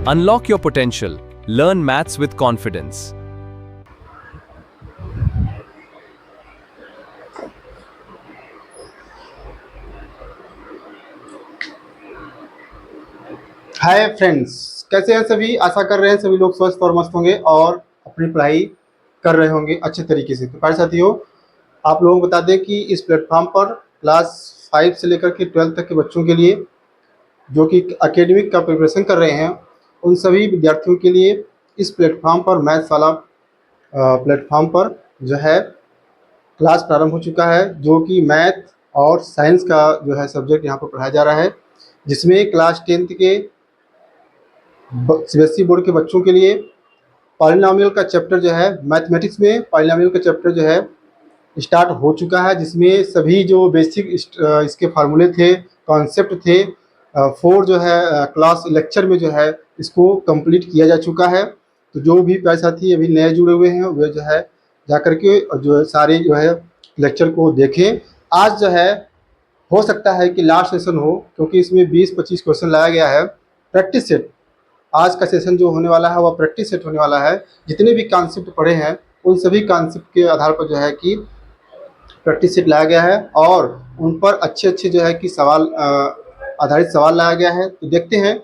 Unlock your potential. Learn maths with confidence. Hi friends, कैसे हैं सभी। आशा कर रहे हैं सभी लोग स्वस्थ और मस्त होंगे और अपनी पढ़ाई कर रहे होंगे अच्छे तरीके से। तो प्यारे साथियों, आप लोगों को बता दें कि इस प्लेटफॉर्म पर क्लास 5 से लेकर के 12 तक के बच्चों के लिए जो कि एकेडमिक का प्रिपरेशन कर रहे हैं, उन सभी विद्यार्थियों के लिए इस प्लेटफॉर्म पर मैथ्स वाला प्लेटफॉर्म पर जो है क्लास प्रारंभ हो चुका है, जो कि मैथ और साइंस का जो है सब्जेक्ट यहाँ पर पढ़ाया जा रहा है, जिसमें क्लास 10th के सीबीएसई बोर्ड के बच्चों के लिए पॉलिनोमियल का चैप्टर जो है, मैथमेटिक्स में पॉलिनोमियल का चैप्टर जो है स्टार्ट हो चुका है, जिसमें सभी जो बेसिक इसके फार्मूले थे, कॉन्सेप्ट थे, 4 जो है क्लास लेक्चर में जो है इसको कंप्लीट किया जा चुका है। तो जो भी प्यारे साथी अभी नए जुड़े हुए हैं वे जो है जा करके जो है सारे जो है लेक्चर को देखें। आज जो है हो सकता है कि लास्ट सेशन हो, क्योंकि इसमें 20-25 क्वेश्चन लाया गया है। प्रैक्टिस सेट आज का सेशन जो होने वाला है वह प्रैक्टिस सेट होने वाला है। जितने भी कॉन्सेप्ट पढ़े हैं उन सभी कॉन्सेप्ट के आधार पर जो है कि प्रैक्टिस सेट लाया गया है और उन पर अच्छे अच्छे जो है कि सवाल आधारित सवाल लाया गया है। तो देखते हैं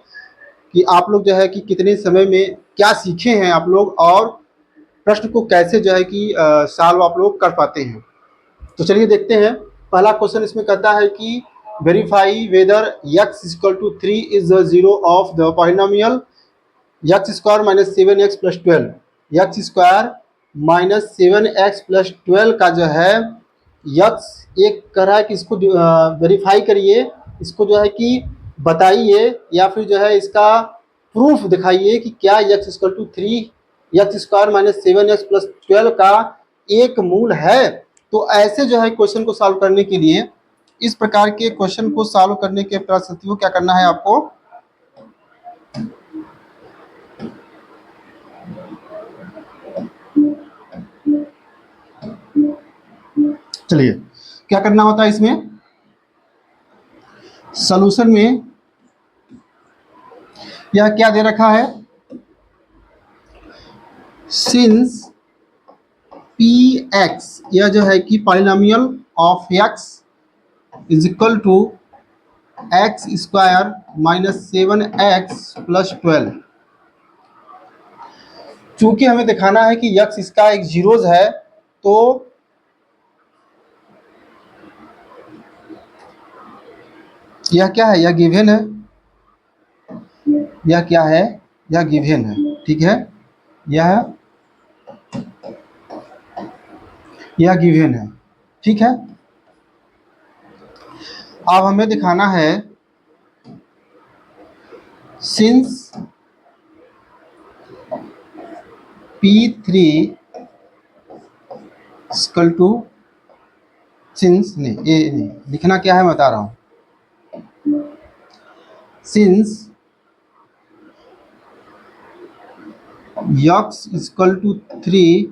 कि आप लोग जो है कि कितने समय में क्या सीखे हैं आप लोग और प्रश्न को कैसे जो है कि सॉल्व आप लोग कर पाते हैं। तो चलिए देखते हैं। पहला क्वेश्चन इसमें कहता है कि verify whether x=3 is the zero of the polynomial x² - 7x + 12। x² - 7x + 12 का जो है यक्स एक कह रहा है कि इसको वेरीफाई करिए, इसको जो है कि बताइए या फिर जो है इसका प्रूफ दिखाइए कि क्या x=3 x² - 7x + 12 का एक मूल है। तो ऐसे जो है क्वेश्चन को सॉल्व करने के लिए, इस प्रकार के क्वेश्चन को सॉल्व करने के साथियों क्या करना है आपको, चलिए क्या करना होता है इसमें सॉल्यूशन में। यह क्या दे रखा है, सिंस px, यह जो है कि polynomial of x is equal to x² - 7x + 12। चूंकि हमें दिखाना है कि x इसका एक जीरोज है, तो यह क्या है, यह गिवन है, यह क्या है, यह गिवन है, ठीक है, यह गिवन है, ठीक है। अब हमें दिखाना है since P3 equal to, since नहीं, ये नहीं लिखना, क्या है मैं बता रहा हूँ, सिंस x = 3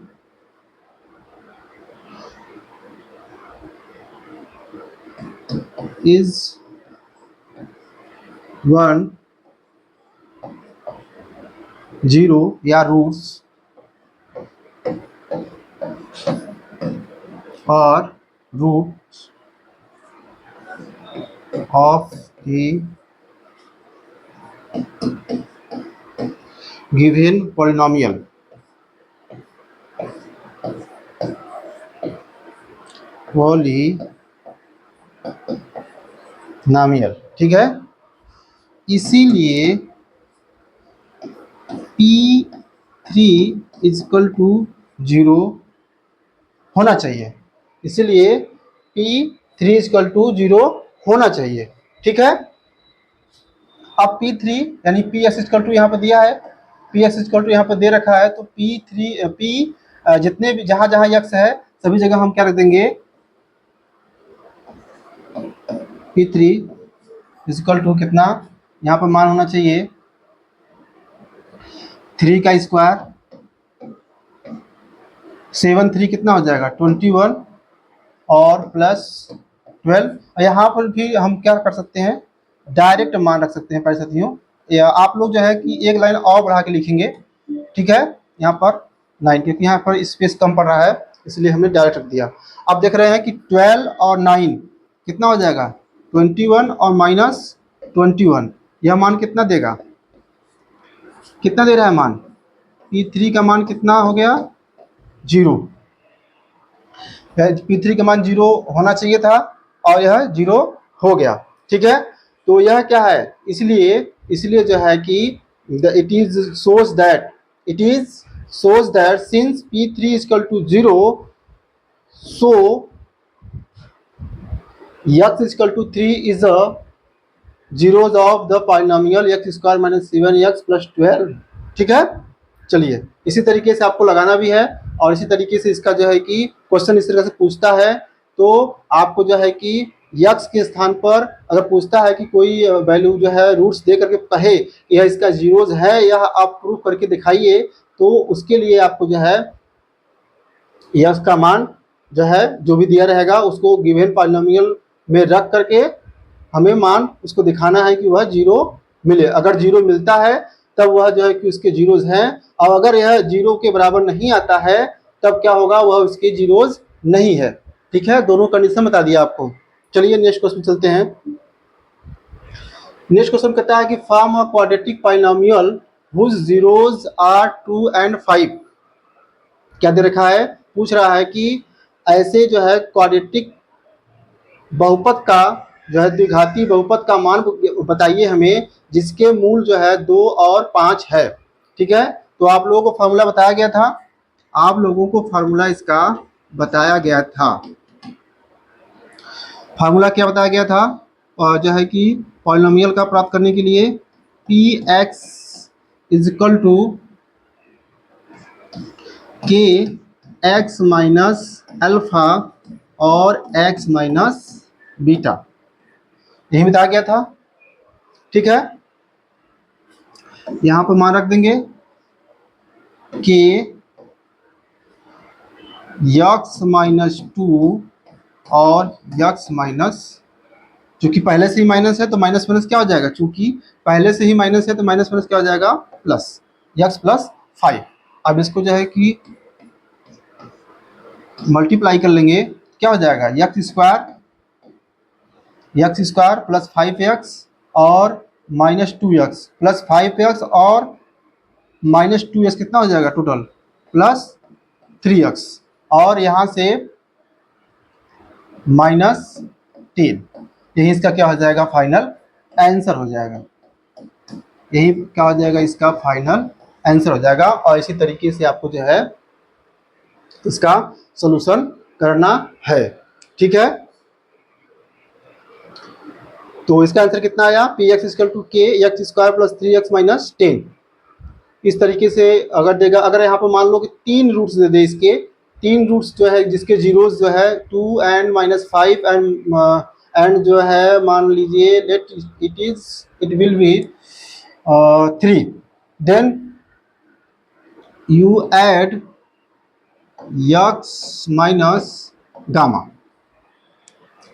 is 1 0 या रूट्स और roots of a given polynomial, ठीक है। इसीलिए P3 = 0 होना चाहिए, इसीलिए P3 = 0 होना चाहिए, ठीक है। अब P3 यानी Px = यहाँ पर दिया है, Px = यहाँ पर दे रखा है, तो P जितने भी जहाँ जहाँ x है सभी जगह हम क्या रख देंगे, P3 = कितना, यहाँ पर मान होना चाहिए 3 का स्क्वायर, 7 3 कितना हो जाएगा 21 और प्लस 12। यहाँ पर भी हम क्या कर सकते हैं, डायरेक्ट मान रख सकते हैं प्यारे साथियों, या आप लोग जो है कि एक लाइन और बढ़ा के लिखेंगे, ठीक है, यहाँ पर 9, क्योंकि यहाँ पर स्पेस कम पड़ रहा है इसलिए हमने डायरेक्ट रख दिया। अब देख रहे हैं कि 12 और 9 कितना हो जाएगा, 21 और -21, यह मान कितना देगा, कितना दे रहा है मान, P3 का मान कितना हो गया, 0। P3 का मान 0 होना चाहिए था और यह 0 हो गया, ठीक है। तो यह क्या है, इसलिए जो है कि it is shows that since P3 is equal to 0, so x is equal to 3 is a zeros of the polynomial x square minus 7x plus 12, ठीक है। चलिए इसी तरीके से आपको लगाना भी है और इसी तरीके से इसका जो है कि क्वेश्चन इस तरह से पूछता है तो आपको जो है कि x के स्थान पर अगर पूछता है कि कोई वैल्यू जो है रूट्स दे करके कहे कि यह इसका जीरोज है, यह आप प्रूव करके दिखाइए, तो उसके लिए आपको जो है x का मान जो है जो भी दिया रहेगा उसको गिवन पॉलिनोमियल में रख करके हमें मान उसको दिखाना है कि वह 0 मिले। अगर 0 मिलता है तब वह जो है कि उसके जीरोज हैं, और अगर यह 0 के बराबर नहीं आता है तब क्या होगा, वह उसके जीरोज नहीं है, ठीक है। दोनों कंडीशन बता दिया आपको। चलिए नेक्स्ट क्वेश्चन चलते हैं। नेक्स्ट क्वेश्चन कहता है कि form a quadratic polynomial whose zeros are 2 and 5। क्या दे रखा है, पूछ रहा है कि ऐसे जो है क्वाड्रेटिक बहुपद का जो है द्विघाती बहुपद का मान बताइए हमें जिसके मूल जो है 2 और 5 है, ठीक है। तो आप लोगों को फॉर्मूला बताया गया था, आप लोगों को फार्मूला इसका बताया गया था। फार्मूला क्या बताया गया था, और जो है कि पॉलिनोमियल का प्राप्त करने के लिए Px इज इक्वल टू के एक्स माइनस अल्फा और x माइनस बीटा, यही बताया गया था, ठीक है। यहां पर मान रख देंगे कि x माइनस 2 और x माइनस, चूंकि पहले से ही माइनस है तो माइनस माइनस क्या हो जाएगा, चूंकि पहले से ही माइनस है तो माइनस माइनस क्या हो जाएगा, प्लस, x प्लस 5। अब इसको जो है कि मल्टीप्लाई कर लेंगे, क्या हो जाएगा, एक्स स्क्वायर प्लस 5x और माइनस 2x प्लस 5x और माइनस 2x कितना हो जाएगा टोटल, प्लस 3x, और यहाँ से -10। यही इसका क्या हो जाएगा, फाइनल आंसर हो जाएगा। यही क्या हो जाएगा, इसका फाइनल आंसर हो जाएगा। और इसी तरीके से आपको जो है इसका सॉल्यूशन करना है, ठीक है। तो इसका आंसर कितना आया, Px इक्वल टू के x square plus 3x minus 10। इस तरीके से अगर देगा, अगर यहाँ पर मान लो कि 3 रूट्स दे दे, इसके 3 रूट्स जो है जिसके जीरोस जो है 2 and -5 एंड जो है मान लीजिए let it will be 3, then you add x minus gamma,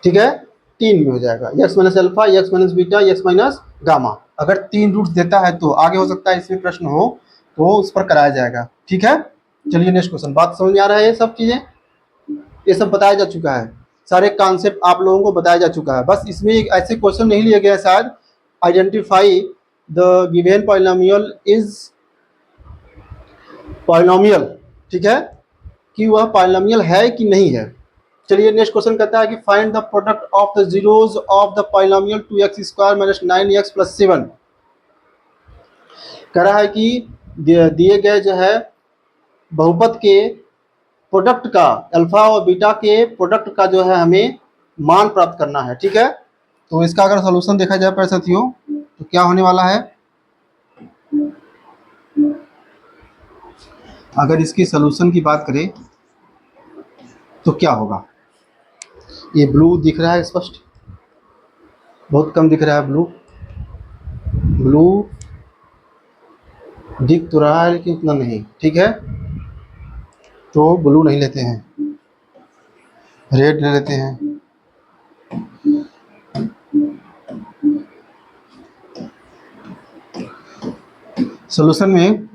ठीक है। 3 में हो जाएगा x minus alpha, x minus beta, x minus gamma. अगर 3 रूट्स देता है तो आगे हो सकता है इसमें प्रश्न हो तो उस पर कराया जाएगा, ठीक है। चलिए नेक्स्ट क्वेश्चन, बात समझ में आ रहा है, ये सब चीजें ये सब बताया जा चुका है, सारे कॉन्सेप्ट आप लोगों को बताया जा चुका है। बस इसमें एक ऐसे क्वेश्चन नहीं लिया गया शायद, identify the given polynomial is polynomial, ठीक है, कि वह पॉलिनोमियल है कि नहीं है। चलिए नेक्स्ट क्वेश्चन कहता है कि find the product of the zeros of the polynomial 2x square minus 9x plus 7। कह रहा है कि दिए गए जो है बहुपद के प्रोडक्ट का, अल्फा और बीटा के प्रोडक्ट का जो है हमें मान प्राप्त करना है, ठीक है। तो इसका अगर सॉल्यूशन देखा जाए प्यारे साथियों तो क्या होने वाला है, अगर इसकी सॉल्यूशन की बात करें तो क्या होगा, ये ब्लू दिख रहा है स्पष्ट, बहुत कम दिख रहा है ब्लू, ब्लू दिख तो रहा है लेकिन इतना नहीं, ठीक है। तो ब्लू नहीं लेते हैं, रेड ले लेते हैं। सॉल्यूशन में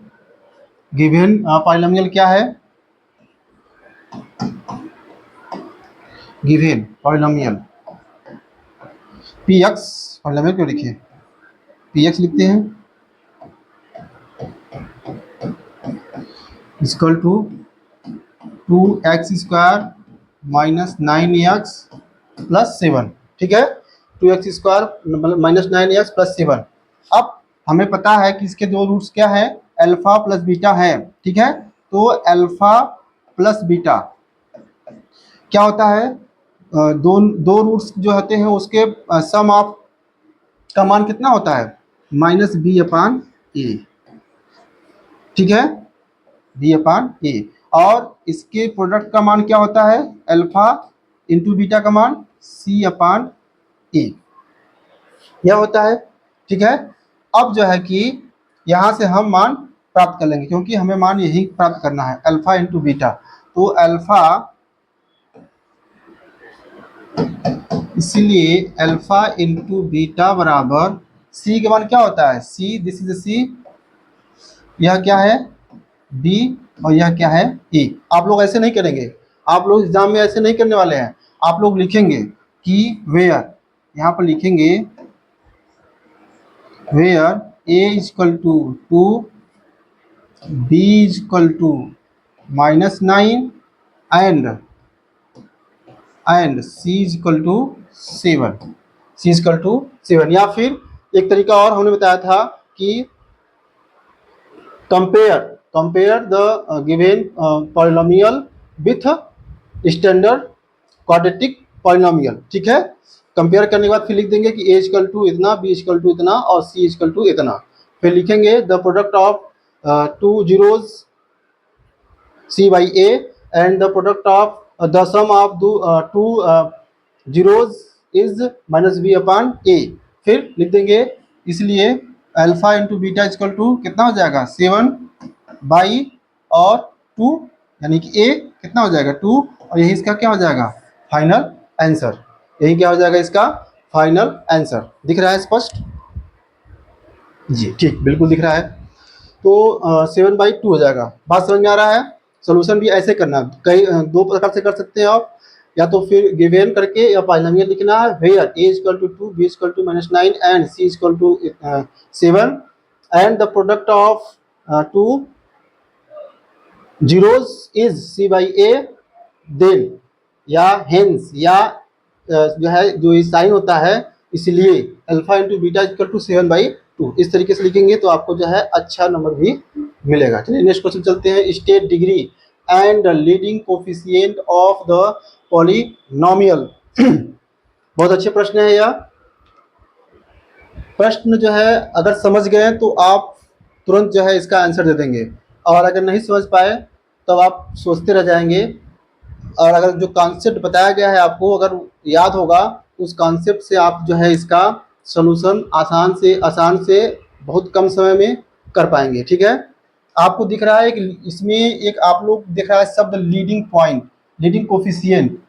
गिवन पॉलिनोमियल क्या है, given polynomial P x, polynomial क्यों लिखे, पी एक्स लिखते हैं, equal to 2x² minus 9x plus 7, ठीक है, 2x² माइनस 9x प्लस 7। अब हमें पता है कि इसके दो रूट्स क्या है, अल्फा प्लस बीटा है, ठीक है, तो अल्फा प्लस बीटा क्या होता है, दो दो रूट्स जो होते हैं उसके सम ऑफ का मान कितना होता है, माइनस बी अपान ए, ठीक है, बी अपान ए, और इसके प्रोडक्ट का मान क्या होता है, अल्फा इंटू बीटा का मान सी अपान ए, यह होता है, ठीक है। अब जो है कि यहाँ से हम मान प्राप्त कर लेंगे, क्योंकि हमें मान यही प्राप्त करना है, अल्फा इंटू बीटा, तो अल्फा, इसलिए अल्फा इंटू बीटा बराबर सी के मान क्या होता है, सी, दिस इज सी, यह क्या है बी, और यह क्या है ए। आप लोग ऐसे नहीं करेंगे, आप लोग एग्जाम में ऐसे नहीं करने वाले हैं, आप लोग लिखेंगे कि वेयर, यहाँ पर लिखेंगे where a equal to 2, b equal to minus 9 and c equal to 7, c equal to 7। या फिर एक तरीका और हमने बताया था कि compare the given polynomial with standard quadratic polynomial, ठीक है। कंपेयर करने के बाद फिर लिख देंगे कि ए इक्वल टू इतना, बी इक्वल टू इतना और सी इक्वल टू इतना, फिर लिखेंगे the product of two zeros C by A and the product of the sum of two zeros is minus B upon A, फिर लिख देंगे, इसलिए alpha into beta equal to कितना हो जाएगा 7 बाई और 2, यानी कि ए कितना हो जाएगा 2, और यही इसका क्या हो जाएगा फाइनल आंसर, यही क्या हो जाएगा इसका फाइनल आंसर। दिख रहा है स्पष्ट जी, ठीक, बिल्कुल दिख रहा है। तो 7/2 हो जाएगा, बात समझ में आ रहा है। सोल्यूशन भी ऐसे करना, कई दो प्रकार से कर सकते हैं आप, या तो फिर गिवन करके या पॉलिनोमियल लिखना है, where a equal to 2, b equal to minus 9 and c equal to 7 and the product of two zeros is c by a, then या हेंस, या जो है जो ये साइन होता है, इसलिए alpha into beta equal to 7/2, इस तरीके से लिखेंगे तो आपको जो है अच्छा नंबर भी मिलेगा। चलिए नेक्स्ट क्वेश्चन चलते हैं, state degree and leading coefficient of the polynomial. बहुत अच्छे प्रश्न है यह प्रश्न, जो है अगर समझ गए तो आप तुरंत जो है इसका आंसर दे देंगे, और अगर नहीं समझ पाए तब आप सोचते रह जाएंगे, और अगर जो कॉन्सेप्ट बताया गया है आपको अगर याद होगा, उस कॉन्सेप्ट से आप जो है इसका सॉल्यूशन आसान से बहुत कम समय में कर पाएंगे, ठीक है। आपको दिख रहा है कि इसमें एक आप लोग दिख रहा है शब्द leading point, leading coefficient,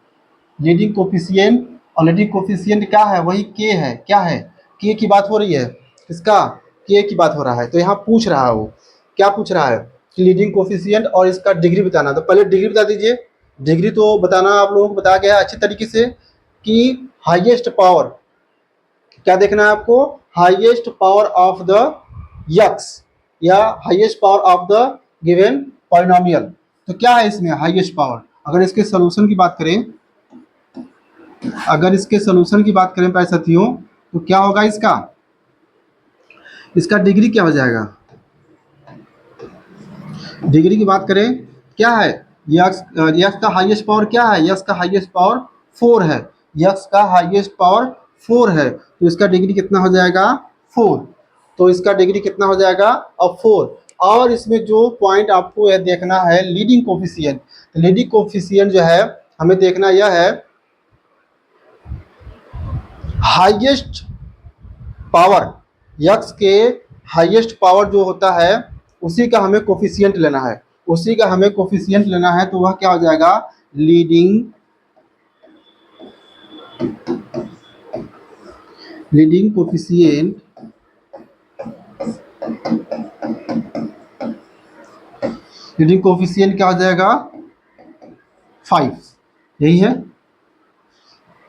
leading coefficient, और लीडिंग कोफिशिएंट क्या है, वही के है, क्या है के की बात हो रही है, इसका के की बात हो रहा है। तो यहाँ पूछ रहा है, वो क्या पूछ रहा है कि लीडिंग कोफिशिएंट और इसका डिग्री बताना। तो पहले डिग्री बता दीजिए, डिग्री तो बताना आप लोगों को बताया गया है अच्छी तरीके से कि हाईएस्ट पावर, क्या देखना है आपको, highest power of the x या highest power of the given polynomial. तो क्या है इसमें हाईएस्ट पावर, अगर इसके सॉल्यूशन की बात करें, अगर इसके सॉल्यूशन की बात करें प्यारे साथियों, तो क्या होगा इसका डिग्री क्या हो जाएगा, डिग्री की बात करें क्या है, यक्स का हाईएस्ट पावर क्या है, यक्स का हाईएस्ट पावर 4 है, यक्स का हाईएस्ट पावर 4 है, तो इसका डिग्री कितना हो जाएगा 4, तो इसका डिग्री कितना हो जाएगा अब 4। और इसमें जो पॉइंट आपको यह देखना है लीडिंग कोफिशिएंट, लीडिंग कोफिशिएंट जो है हमें देखना यह है हाईएस्ट पावर, यक्स के हाईएस्ट पावर जो होता है उसी का हमें कोफिशिएंट लेना है, उसी का हमें कोफिशिएंट लेना है, तो वह क्या हो जाएगा लीडिंग कोफिशिएंट लीडिंग कोफिशिएंट क्या हो जाएगा 5, यही है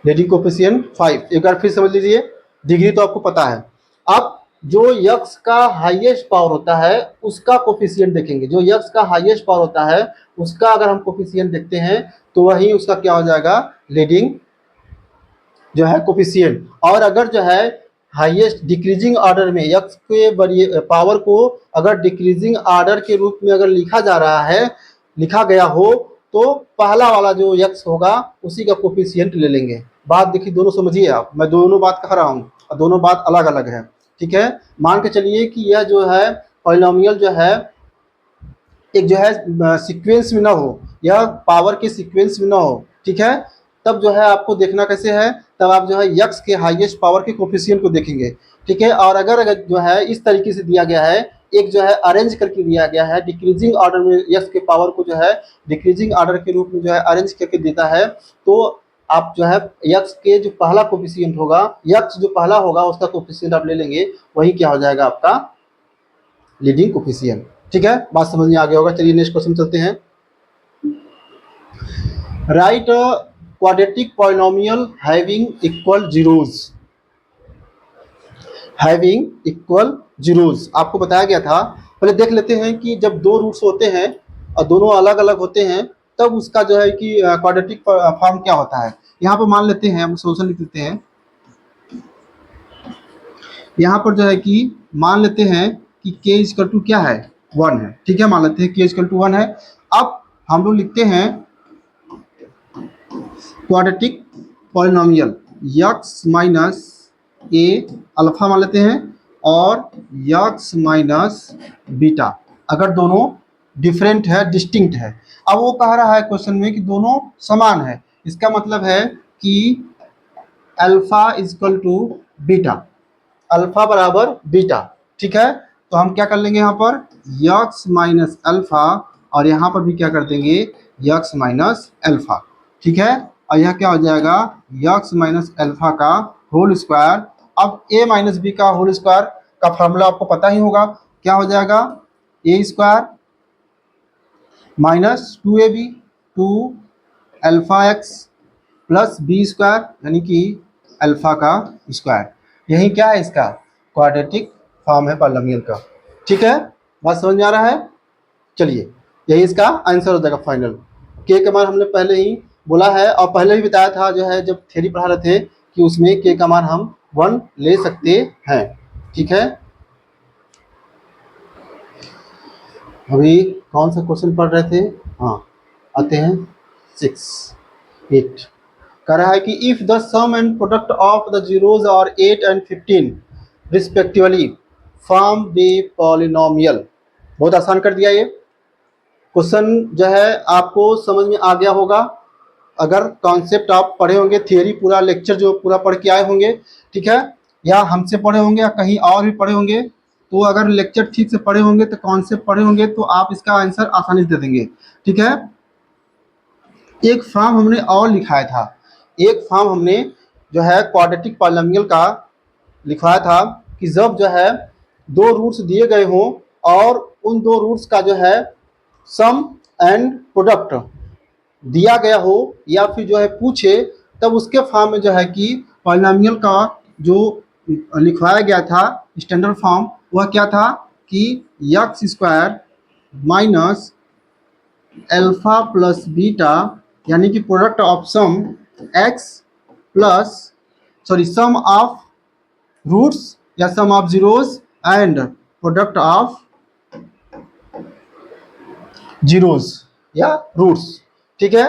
लीडिंग कोफिशिएंट 5। एक बार फिर समझ लीजिए, डिग्री तो आपको पता है। अब जो यक्स का हाईएस्ट पावर होता है उसका कोफिशिएंट देखेंगे। जो यक्स का हाईएस्ट पावर होता है उसका अगर हम कोफिशिएंट देखते हैं तो वही उसका क्या हो जाएगा लीडिंग जो है कोफिशिएंट। और अगर जो है हाईएस्ट डिक्रीजिंग ऑर्डर में यक्स के पावर को अगर डिक्रीजिंग ऑर्डर के रूप में अगर लिखा जा रहा है, लिखा गया हो, तो पहला वाला जो यक्स होगा उसी का कोफिशिएंट ले लेंगे। बात देखिए, दोनों समझिए आप, मैं दोनों बात कह रहा हूँ और दोनों बात अलग अलग है। ठीक है, मान के चलिए कि यह जो है पॉलिनोमियल जो है एक जो है सीक्वेंस में ना हो, यह पावर के सीक्वेंस में ना हो। ठीक है, तब जो है आपको देखना कैसे है, तब आप जो है यक्स के हाईएस्ट पावर के कोफिशिएंट को देखेंगे। ठीक है, और अगर जो है इस तरीके से दिया गया है, एक जो है अरेंज करके दिया गया है डिक्रीजिंग ऑर्डर में, यक्स के पावर को जो है डिक्रीजिंग ऑर्डर के रूप में जो है अरेंज करके देता है, तो आप जो है यक्स के जो पहला कोफिशिएंट होगा, यक्स जो पहला होगा उसका कोफिशिएंट आप ले लेंगे, वही क्या हो जाएगा आपका लीडिंग कोफिशिएंट। ठीक है, बात समझ में आ गया होगा। चलिए नेक्स्ट क्वेश्चन चलते हैं। Right quadratic polynomial having equal zeros. Having equal zeros आपको बताया गया था। पहले देख लेते हैं कि जब दो रूट्स होते हैं और दोनों अलग अलग होते हैं तब उसका जो है कि क्वाड्रेटिक फॉर्म क्या होता है। यहाँ पर मान लेते हैं, हम सोल्यूशन लिख लेते हैं। यहाँ पर जो है कि मान लेते हैं कि k इक्वल टू क्या है 1 है। ठीक है, मान लेते हैं k इक्वल टू 1 है। अब हम लोग लिखते हैं क्वाड्रेटिक पॉलिनोमियल यक्स माइनस ए अल्फा मान लेते हैं और यक्स माइनस बीटा, अगर दोनों डिफरेंट है, डिस्टिंक्ट है। अब वो कह रहा है क्वेश्चन में कि दोनों समान है, इसका मतलब है कि alpha equal to beta, alpha बराबर बीटा। ठीक है, तो हम क्या कर लेंगे यहाँ पर यक्स माइनस अल्फा और यहाँ पर भी क्या कर देंगे यक्स माइनस अल्फा। ठीक है, और यह क्या हो जाएगा यक्स माइनस अल्फा का होल स्क्वायर। अब a माइनस बी का होल स्क्वायर का फॉर्मूला आपको पता ही होगा, क्या हो जाएगा A square minus 2ab 2 alpha x plus B square यानी कि अल्फा का स्क्वायर। यही क्या है इसका क्वाड्रेटिक फॉर्म है पॉलिनोमियल का। ठीक है, बात समझ में आ रहा है। चलिए, यही इसका आंसर हो जाएगा फाइनल। के का मान हमने पहले ही बोला है और पहले भी बताया था जो है जब थ्योरी पढ़ा रहे थे कि उसमें के का मान हम 1 ले सकते हैं। ठीक है, अभी कौन सा क्वेश्चन पढ़ रहे थे, हाँ आते हैं 6-8। कह रहा है कि if the sum and product of the zeros और 8 and 15 respectively form the polynomial. बहुत आसान कर दिया ये क्वेश्चन, जो है आपको समझ में आ गया होगा अगर कॉन्सेप्ट आप पढ़े होंगे, थियरी पूरा लेक्चर जो पूरा पढ़ के आए होंगे। ठीक है, या हमसे पढ़े होंगे या कहीं और भी पढ़े होंगे, तो अगर लेक्चर ठीक से पढ़े होंगे तो कॉन्सेप्ट पढ़े होंगे तो आप इसका आंसर आसानी से दे देंगे। ठीक है, एक फॉर्म हमने और लिखाया था, एक फॉर्म हमने जो है क्वाड्रेटिक पॉलिनोमियल का लिखवाया था कि जब जो है दो रूट्स दिए गए हों और उन दो रूट्स का जो है सम एंड प्रोडक्ट दिया गया हो या फिर जो है पूछे, तब उसके फॉर्म में जो है कि पॉलिनोमियल का जो लिखवाया गया था स्टैंडर्ड फॉर्म वह क्या था कि x square minus alpha plus beta यानी कि product of sum x plus sum of roots या sum of zeros and product of zeros या रूट्स। ठीक है,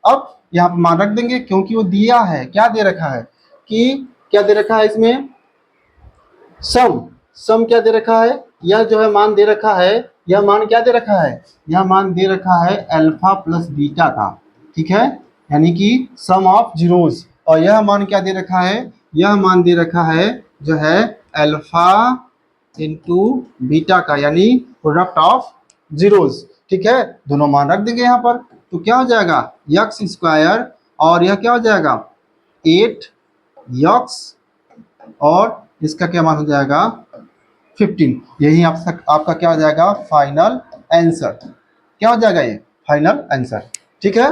अब यहाँ पर मान रख देंगे क्योंकि वो दिया है, क्या दे रखा है कि क्या दे रखा है इसमें सम क्या दे रखा है, यह जो है मान दे रखा है, यह मान क्या दे रखा है, यह मान दे रखा है अल्फा प्लस बीटा का। ठीक है, यानी कि सम ऑफ जीरोस, और यह मान क्या दे रखा है, यह मान दे रखा है जो है अल्फा इंटू बीटा का यानी प्रोडक्ट ऑफ जीरोस। ठीक है, दोनों मान रख देंगे यहाँ पर, तो क्या हो जाएगा यक्स स्क्वायर और यह क्या हो जाएगा 8 यक्स और इसका क्या मान हो जाएगा 15। यही आपका क्या हो जाएगा फाइनल आंसर। क्या हो जाएगा ये फाइनल आंसर। ठीक है,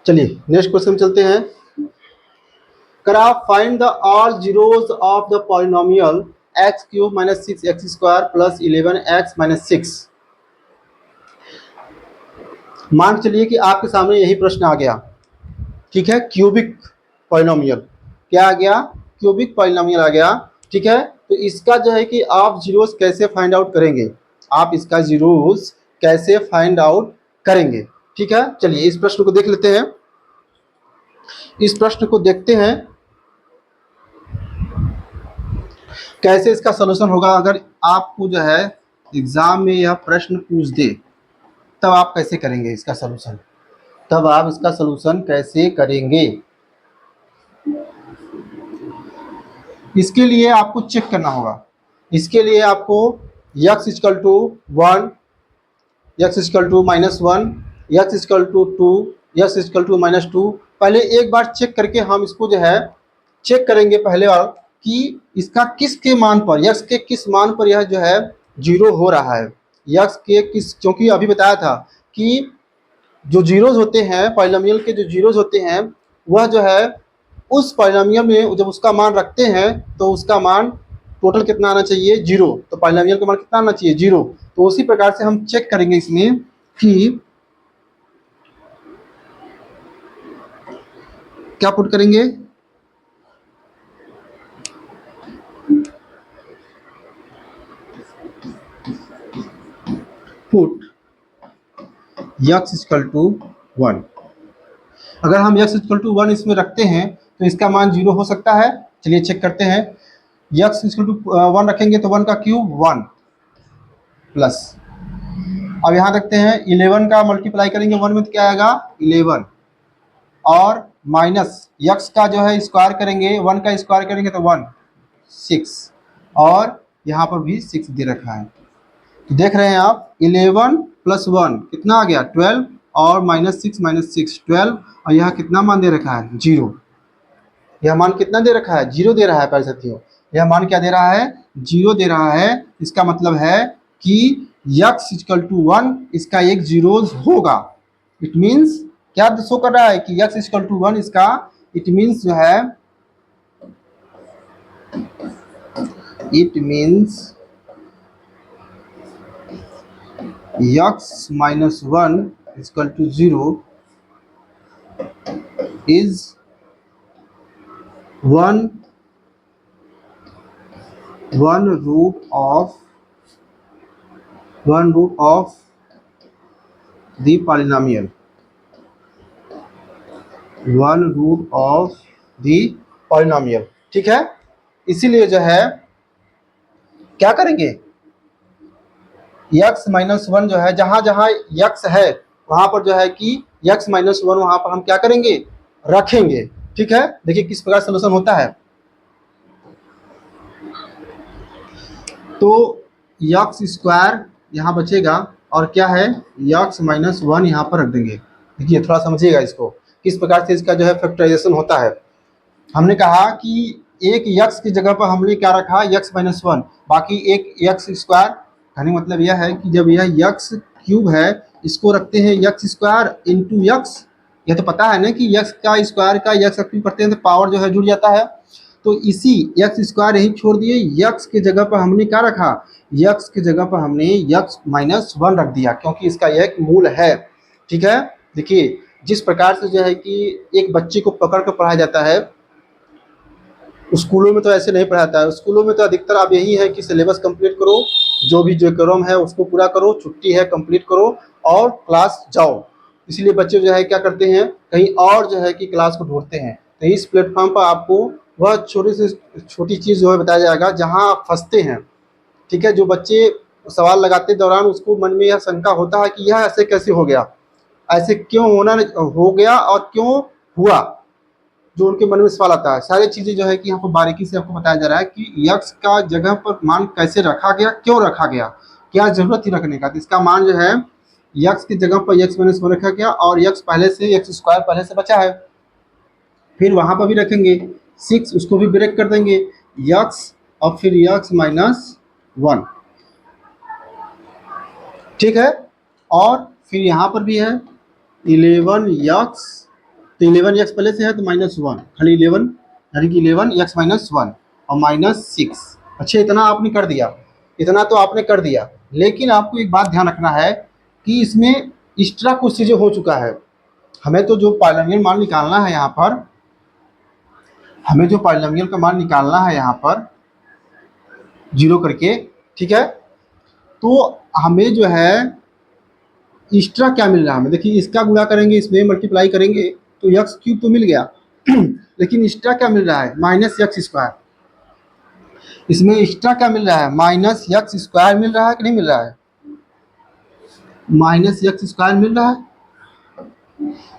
चलिए नेक्स्ट क्वेश्चन चलते हैं। करा find the all zeros of the polynomial x cube minus 6x² plus 11x-6। मान के चलिए कि आपके सामने यही प्रश्न आ गया, ठीक है, क्यूबिक पॉलिनोमियल, क्या आ गया, क्यूबिक पॉलिनोमियल आ गया। ठीक है, तो इसका जो है कि आप जीरोस कैसे फाइंड आउट करेंगे, आप इसका जीरोस कैसे फाइंड आउट करेंगे। ठीक है, चलिए इस प्रश्न को देख लेते हैं। इस प्रश्न को देखते हैं कैसे इसका सलूशन होगा। अगर आपको जो है एग्जाम में यह प्रश्न पूछ दे तब आप कैसे करेंगे इसका सलूशन, तब आप इसका सलूशन कैसे करेंगे। इसके लिए आपको चेक करना होगा। इसके लिए आपको x equal to 1, x equal to -1, x equal to 2, x equal to -2 पहले एक बार चेक करके हम इसको जो है चेक करेंगे पहले बार कि इसका किसके मान पर, x के किस मान पर यह जो है जीरो हो रहा है, x के किस, क्योंकि अभी बताया था कि जो जीरोज होते हैं पॉलिनोमियल के, जो जीरोज होते हैं वह जो है उस पॉलिनोमियल में जब उसका मान रखते हैं तो उसका मान टोटल कितना आना चाहिए, जीरो। तो पॉलिनोमियल का मान कितना आना चाहिए, जीरो। तो उसी प्रकार से हम चेक करेंगे इसमें कि क्या पुट करेंगे, पुट x इक्वल टू 1। अगर हम x इक्वल टू 1 इसमें रखते हैं तो इसका मान जीरो हो सकता है। चलिए चेक करते हैं। x इक्वल टू 1 रखेंगे तो 1 का क्यूब 1 प्लस, अब यहाँ रखते हैं 11 का मल्टीप्लाई करेंगे 1 में तो क्या आएगा 11, और माइनस x का जो है स्क्वायर करेंगे, 1 का स्क्वायर करेंगे तो 1 6, और यहाँ पर भी 6 दे रखा है। तो देख रहे हैं आप 11 प्लस 1 कितना आ गया 12, और -6 12, और यहाँ कितना मान दे रखा है, जीरो। यह मान कितना दे रखा है, जीरो दे रहा है प्यारे साथियों। यह मान क्या दे रहा है, जीरो दे रहा है। इसका मतलब है कि x इक्वल टू 1 इसका एक जीरोज होगा। इट मीन्स क्या शो कर रहा है कि x इक्वल टू 1 इसका, इट मीन्स जो है, it means x minus 1 equal to 0 is one root of the polynomial, one root of the polynomial। ठीक है, इसीलिए जो है क्या करेंगे, x माइनस 1 जो है, जहां जहां x है वहां पर जो है कि x माइनस 1 वहां पर हम क्या करेंगे, रखेंगे। ठीक है, देखिए किस प्रकार सलूशन होता है। तो x स्क्वायर यहाँ बचेगा, और क्या है x माइनस 1 यहाँ पर रख देंगे। देखिए थोड़ा समझिएगा इसको, किस प्रकार से इसका जो है फैक्टराइजेशन होता है। हमने कहा कि एक x की जगह पर हमने क्या रखा, x माइनस 1, बाकी एक x स्क्वायर। कहने मतलब यह है कि जब यह x क्यूब है इसको रखते हैं x स्क्वायर इंटू x। यह तो पता है ना कि x का स्क्वायर का x क्यूब करते हैं तो पावर जो है जुड़ जाता है। तो इसी x स्क्वायर यही छोड़ दिए, x की जगह पर हमने क्या रखा, x की जगह पर हमने x माइनस 1 रख दिया, क्योंकि इसका एक मूल है। ठीक है, देखिए जिस प्रकार से जो है कि एक बच्चे को पकड़ कर पढ़ाया जाता है, स्कूलों में तो ऐसे नहीं पढ़ाता है। स्कूलों में तो अधिकतर आप यही है कि सिलेबस कंप्लीट करो, जो भी जो क्रम है उसको पूरा करो, छुट्टी है कंप्लीट करो और क्लास जाओ। इसलिए बच्चे जो है क्या करते हैं, कहीं और जो है कि क्लास को ढूंढते हैं। तो इस प्लेटफॉर्म पर आपको वह छोटी से छोटी चीज़ जो है बताया जाएगा जहां आप फंसते हैं। ठीक है, जो बच्चे सवाल लगाते दौरान उसको मन में यह शंका होता है कि यह ऐसे कैसे हो गया, ऐसे क्यों होना हो गया और क्यों हुआ, जो उनके मन में सवाल आता है। सारी चीज़ें जो है कि यहाँ पर बारीकी से आपको बताया जा रहा है कि x का जगह पर मान कैसे रखा गया, क्यों रखा गया, क्या जरूरत थी रखने का। तो इसका मान जो है x की जगह पर x माइनस 1 रखा गया, और x पहले से x स्क्वायर पहले से बचा है। फिर वहां पर भी रखेंगे 6, उसको भी ब्रेक कर देंगे x, और फिर x माइनस 1। ठीक है, और फिर यहाँ पर भी है 11x, तो 11x पहले से है तो -1, खाली 11 यानी कि 11x - 1 और -6। अच्छा, इतना आपने कर दिया, इतना तो आपने कर दिया, लेकिन आपको एक बात ध्यान रखना है कि इसमें एक्स्ट्रा कुछ चीज़ें हो चुका है। हमें तो जो पॉलिनोमियल मान निकालना है यहाँ पर, हमें जो पॉलिनोमियल का मान निकालना है यहाँ पर जीरो करके, ठीक है, तो हमें जो है एक्स्ट्रा क्या मिल रहा है हमें, देखिए इसका गुणा करेंगे, इसमें मल्टीप्लाई करेंगे तो एक्स क्यूब तो मिल गया लेकिन एक्स्ट्रा क्या मिल रहा है, -x²। इसमें एक्स्ट्रा क्या मिल रहा है, -x² मिल रहा है कि नहीं मिल रहा है, -x² मिल रहा है।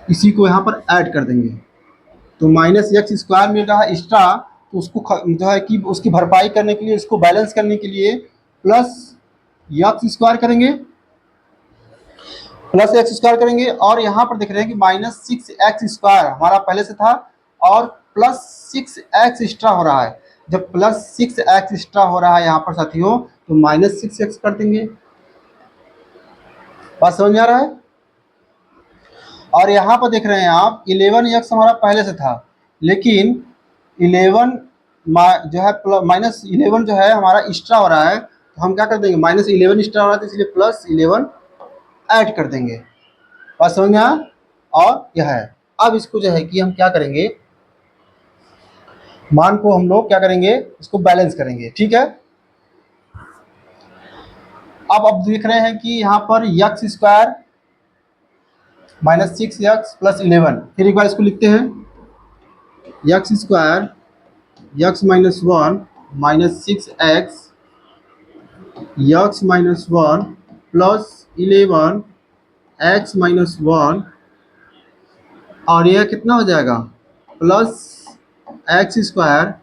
इसी को यहाँ पर ऐड कर देंगे तो -x² मिल रहा है एक्स्ट्रा, तो उसको जो है कि उसकी भरपाई करने के लिए, उसको बैलेंस करने के लिए +x² करेंगे, +x² करेंगे। और यहाँ पर देख रहे हैं कि -6x² हमारा पहले से था और +6x एक्स्ट्रा हो रहा है। जब +6x एक्स्ट्रा हो रहा है यहाँ पर साथियों, तो -6x कर देंगे। बात समझ में आ रहा है। और यहाँ पर देख रहे हैं आप 11x हमारा पहले से था, लेकिन 11 जो है -11 जो है हमारा एक्स्ट्रा हो रहा है, तो हम क्या कर देंगे, -11 एक्स्ट्रा हो रहा है, तो इसलिए +11 ऐड कर देंगे। बात समझ में आया। और यह है, अब इसको जो है कि हम क्या करेंगे, मान को हम लोग क्या करेंगे, इसको बैलेंस करेंगे, ठीक है। अब देख रहे हैं कि यहाँ पर x² -6x + 11, फिर एक बार इसको लिखते हैं, x² x - 1 -6x x - 1 + 11 x - 1, और यह कितना हो जाएगा, +x²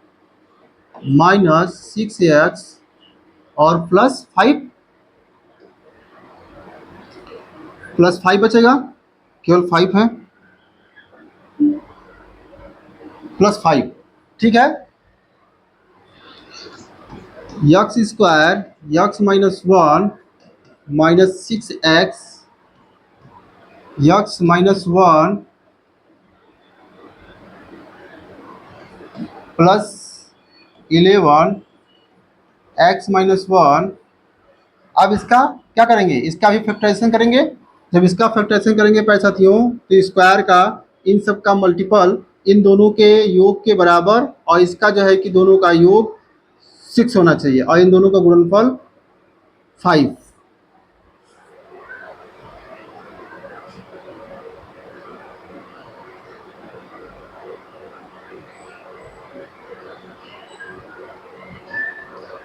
-6x और +5 बचेगा, केवल 5 है, +5, ठीक है। x² x - 1 -6x x - 1 +11 x - 1। अब इसका क्या करेंगे, इसका भी फैक्टराइजेशन करेंगे। जब इसका फैक्टराइजेशन करेंगे प्यारे साथियों, तो स्क्वायर का इन सब का मल्टीपल इन दोनों के योग के बराबर, और इसका जो है कि दोनों का योग 6 होना चाहिए, और इन दोनों का गुणनफल 5।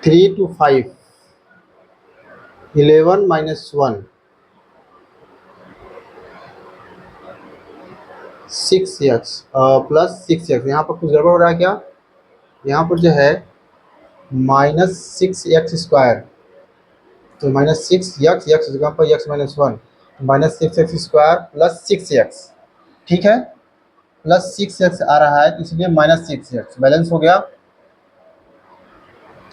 Three to 5, 11 - 1 6x +6x। यहाँ पर कुछ गड़बड़ हो रहा है क्या, यहाँ पर जो है -6x², तो -6x जगह पर x - 1 -6x² + 6x, ठीक है, +6x आ रहा है, तो इसलिए -6x बैलेंस हो गया।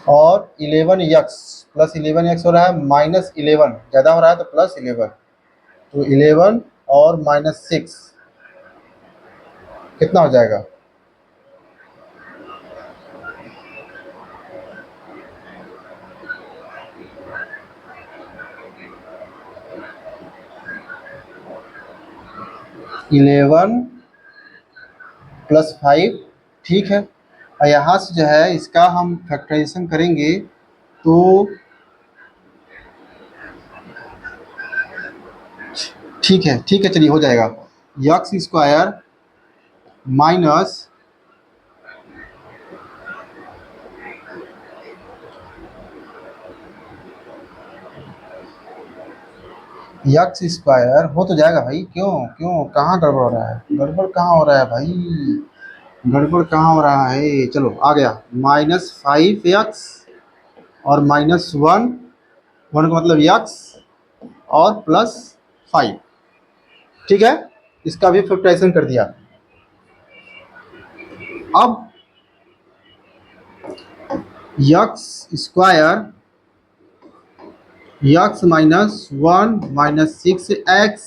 और 11x + 11x हो रहा है, -11 ज़्यादा हो रहा है तो +11, तो 11 और -6 कितना हो जाएगा, इलेवन +5, ठीक है। और यहाँ से जो है इसका हम फैक्टराइजेशन करेंगे तो ठीक है, ठीक है, चलिए हो जाएगा। x² माइनस x² हो तो जाएगा भाई, क्यों क्यों कहाँ गड़बड़ हो रहा है, गड़बड़ कहाँ हो रहा है भाई, गड़बड़ कहाँ हो रहा है। चलो आ गया, -5x और -1, 1 का मतलब x और +5, ठीक है। इसका भी फैक्टराइजेशन कर दिया। अब x² x minus one minus 6x,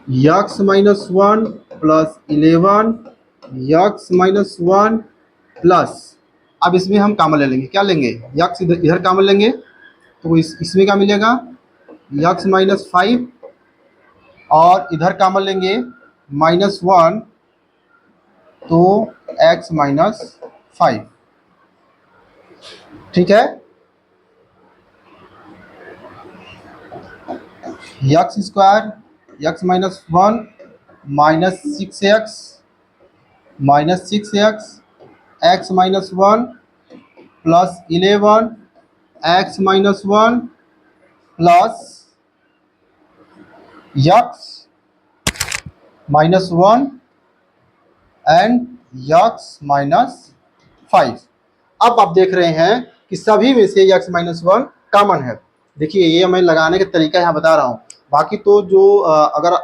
x minus one plus 11, x minus one plus, अब इसमें हम कॉमन ले लेंगे, क्या लेंगे, यक्स इधर इधर कॉमन लेंगे तो इसमें क्या मिलेगा, यक्स माइनस 5, और इधर कॉमन लेंगे माइनस वन, तो एक्स माइनस 5। ठीक है, x square x minus one minus 6x minus 6x, x minus one plus 11, x minus one plus x minus one and x minus 5। अब आप देख रहे हैं कि सभी में से यक्स माइनस वन कॉमन है। देखिए ये मैं लगाने का तरीका यहाँ बता रहा हूँ, बाकी तो जो अगर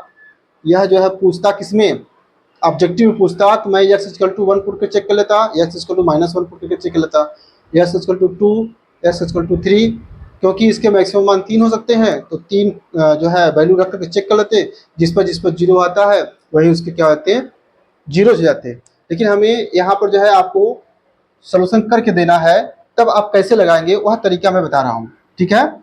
यह जो है पूछता किसमें, ऑब्जेक्टिव में पूछता तो मैं x equal to one put के चेक कर लेता, x equal to minus one put करके चेक कर लेता, x equal to two, x equal to three, क्योंकि इसके मैक्सिमम मान 3 हो सकते हैं तो 3 जो है वैल्यू रख करके चेक कर लेते, जिस पर जीरो आता है वही उसके क्या होते हैं, जीरो हो जाते हैं। लेकिन हमें यहाँ पर जो है आपको सोल्यूशन करके देना है, तब आप कैसे लगाएंगे वह तरीका मैं बता रहा हूँ। ठीक है,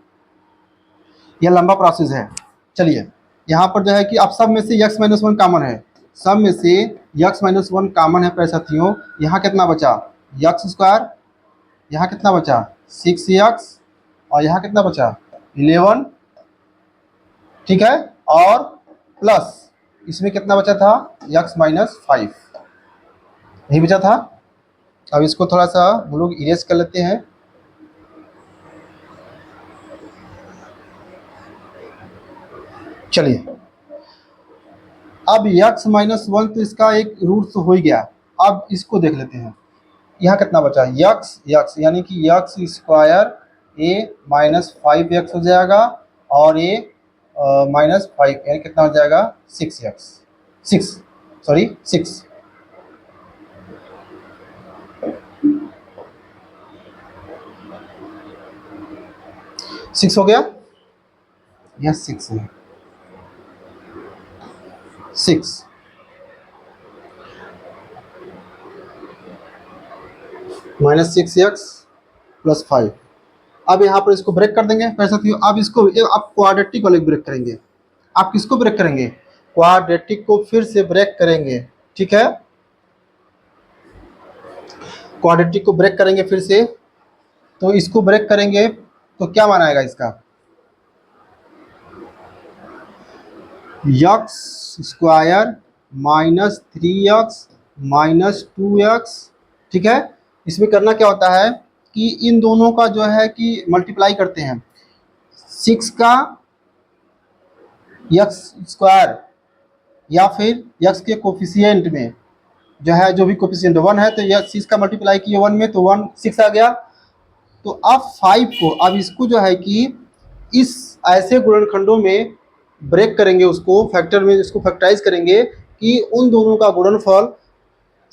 यह लंबा प्रोसेस है। चलिए यहाँ पर जो है कि आप सब में से यक्स माइनस वन कॉमन है, सब में से यक्स माइनस वन कॉमन है प्यारे साथियों। यहाँ कितना बचा, यक्स स्क्वायर, यहाँ कितना बचा 6x, और यहाँ कितना बचा 11। ठीक है, और प्लस इसमें कितना बचा था, यक्स माइनस 5 यही बचा था। अब इसको थोड़ा सा हम लोग इरेज कर लेते हैं। चलिए अब यक्स माइनस वन तो इसका एक रूट हो ही गया। अब इसको देख लेते हैं, यहाँ कितना बचा, यक्स यक्स यानी कि यक्स स्क्वायर ए माइनस 5x हो जाएगा, और ए माइनस 5 यानी कितना हो जाएगा 6x, 6 6 हो गया, यस 6 है, 6 माइनस 6x प्लस 5। अब यहाँ पर इसको ब्रेक कर देंगे फिर साथियों। अब इसको आप क्वाड्रेटिक वाले ब्रेक करेंगे। आप किसको ब्रेक करेंगे, क्वाड्रेटिक को फिर से ब्रेक करेंगे। ठीक है, क्वाड्रेटिक को ब्रेक करेंगे फिर से, तो इसको ब्रेक करेंगे तो क्या माना आएगा इसका, x square minus 3x minus 2x। ठीक है, इसमें करना क्या होता है कि इन दोनों का जो है कि मल्टीप्लाई करते हैं, 6 का यक्स स्क्वायर या फिर यक्स के कोफिशिएंट में जो है, जो भी कोफिशिएंट 1 है तो यह 6 का मल्टीप्लाई किए 1 में तो 1 6 आ गया। तो अब 5 को, अब इसको जो है कि इस ऐसे गुणनखंडों में ब्रेक करेंगे, उसको फैक्टर में इसको फैक्टराइज करेंगे कि उन दोनों का गुणनफल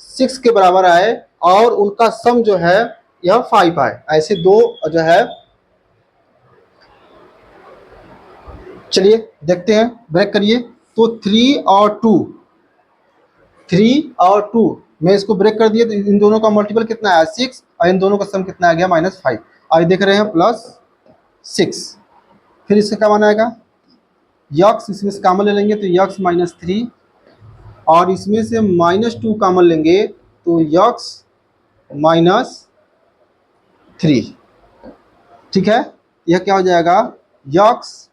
6 के बराबर आए और उनका सम जो है यह 5 आए। ऐसे दो जो है, चलिए देखते हैं, ब्रेक करिए तो 3 और 2 मैं इसको ब्रेक कर दिया तो इन दोनों का मल्टीपल कितना आया 6, और इन दोनों का सम कितना आ गया -5। आज देख रहे हैं प्लस 6। फिर इससे क्या माना आएगा, यक्स इसमें से कॉमन ले लेंगे तो यक्स -3, और इसमें से -2 कॉमन लेंगे तो यक्स -3। ठीक है, यह क्या हो जाएगा, यक्स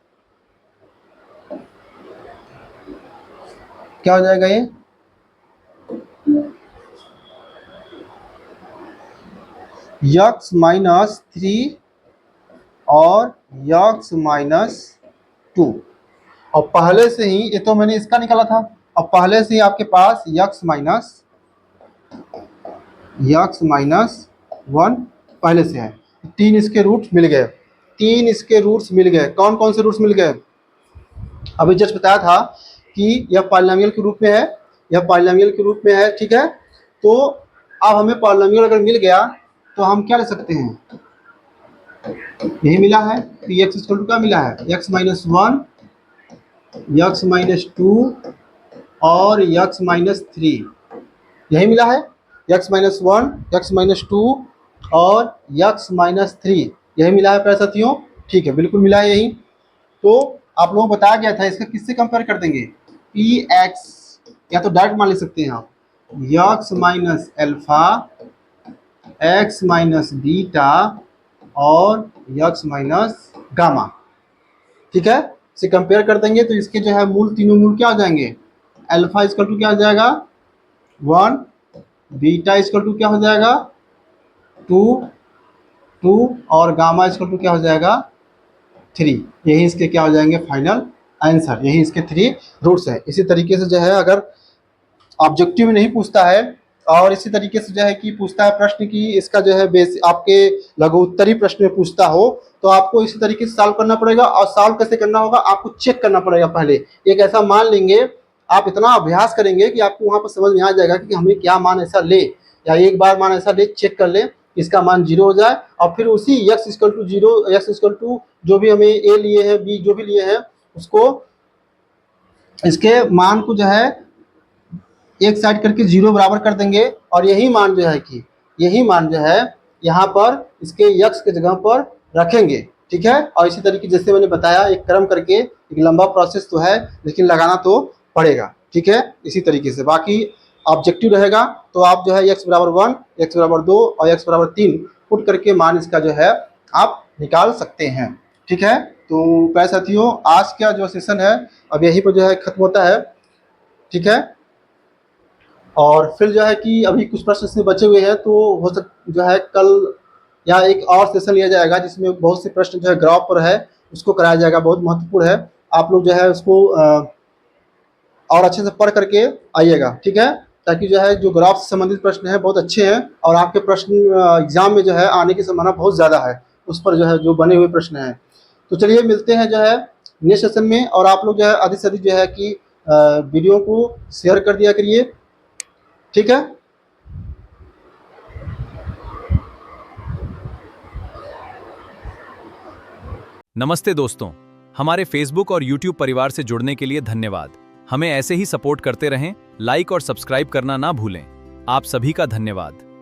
क्या हो जाएगा, ये यक्स -3 और यक्स -2। और पहले से ही, ये तो मैंने इसका निकाला था, और पहले से ही आपके पास यक्स माइनस 1 पहले से है। 3 इसके रूट्स मिल गए, 3 इसके रूट्स मिल गए। कौन कौन से रूट्स मिल गए, अभी जस्ट बताया था कि यह पॉलिनोमियल के रूप में है, यह पॉलिनोमियल के रूप में है। ठीक है, तो अब हमें पॉलिनोमियल अगर मिल गया तो हम क्या ले सकते हैं, यही मिला है। तो एक्स इक्वल टू क्या मिला है, एक्स माइनस 1, एक्स माइनस 2 और एक्स माइनस 3, यही मिला है। एक्स माइनस 1, एक्स माइनस 2 और एक्स माइनस 3, यही मिला है प्यारे साथियों। ठीक है, बिल्कुल मिला है यही। तो आप लोगों को बताया गया था, इसका किससे कंपेयर कर देंगे, पी एक्स, या तो डायरेक्ट मान ले सकते हैं आप, x minus alpha, x minus beta और एक्स माइनस गामा। ठीक है, इसे कंपेयर कर देंगे तो इसके जो है मूल, तीनों मूल क्या हो जाएंगे, अल्फा इक्वल टू क्या हो जाएगा 1, बीटा इक्वल टू क्या हो जाएगा 2 और गामा इक्वल टू क्या हो जाएगा 3। यही इसके क्या हो जाएंगे फाइनल आंसर, यही इसके 3 रूट्स है। इसी तरीके से जो है अगर ऑब्जेक्टिव में नहीं पूछता है और इसी तरीके से जो है कि पूछता है प्रश्न की इसका जो है बेस आपके लघु उत्तरी प्रश्न में पूछता हो, तो आपको इसी तरीके से सॉल्व करना पड़ेगा। और सॉल्व कैसे करना होगा, आपको चेक करना पड़ेगा। पहले एक ऐसा मान लेंगे, आप इतना अभ्यास करेंगे कि आपको वहाँ पर समझ में आ जाएगा कि हमें क्या मान ऐसा ले, या एक बार मान ऐसा ले, चेक कर ले, इसका मान 0 हो जाए और फिर उसी x equal to 0, x equal to जो भी हमें a लिए हैं, b जो भी लिए हैं, उसको इसके मान को जो है एक साइड करके 0 बराबर कर देंगे और यही मान जो है कि यही मान जो है यहाँ पर इसके x के जगह पर रखेंगे। ठीक है, और इसी तरीके जैसे मैंने बताया एक क्रम करके, एक लंबा प्रोसेस तो है लेकिन लगाना तो पड़ेगा। ठीक है, इसी तरीके से बाकी ऑब्जेक्टिव रहेगा तो आप जो है x बराबर 1, x बराबर 2 और x बराबर 3 पुट करके मान इसका जो है आप निकाल सकते हैं। ठीक है, तो प्यारे साथियों आज का जो सेशन है अब यहीं पर जो है खत्म होता है। ठीक है, और फिर जो है कि अभी कुछ प्रश्न इसमें बचे हुए हैं, तो हो जो है कल या एक और सेशन लिया जाएगा जिसमें बहुत से प्रश्न जो है ग्राफ पर है उसको कराया जाएगा, बहुत महत्वपूर्ण है। आप लोग जो है उसको और अच्छे से पढ़ करके आइएगा। ठीक है, ताकि जो है जो ग्राफ से संबंधित प्रश्न है बहुत अच्छे हैं और आपके प्रश्न एग्जाम में जो है आने की संभावना बहुत ज़्यादा है उस पर जो है जो बने हुए प्रश्न हैं। तो चलिए मिलते हैं जो है नेक्स्ट सेशन में, और आप लोग जो है अधिक से अधिक जो है कि वीडियो को शेयर कर दिया करिए। ठीक है, नमस्ते दोस्तों, हमारे फेसबुक और यूट्यूब परिवार से जुड़ने के लिए धन्यवाद। हमें ऐसे ही सपोर्ट करते रहें, लाइक और सब्सक्राइब करना ना भूलें। आप सभी का धन्यवाद।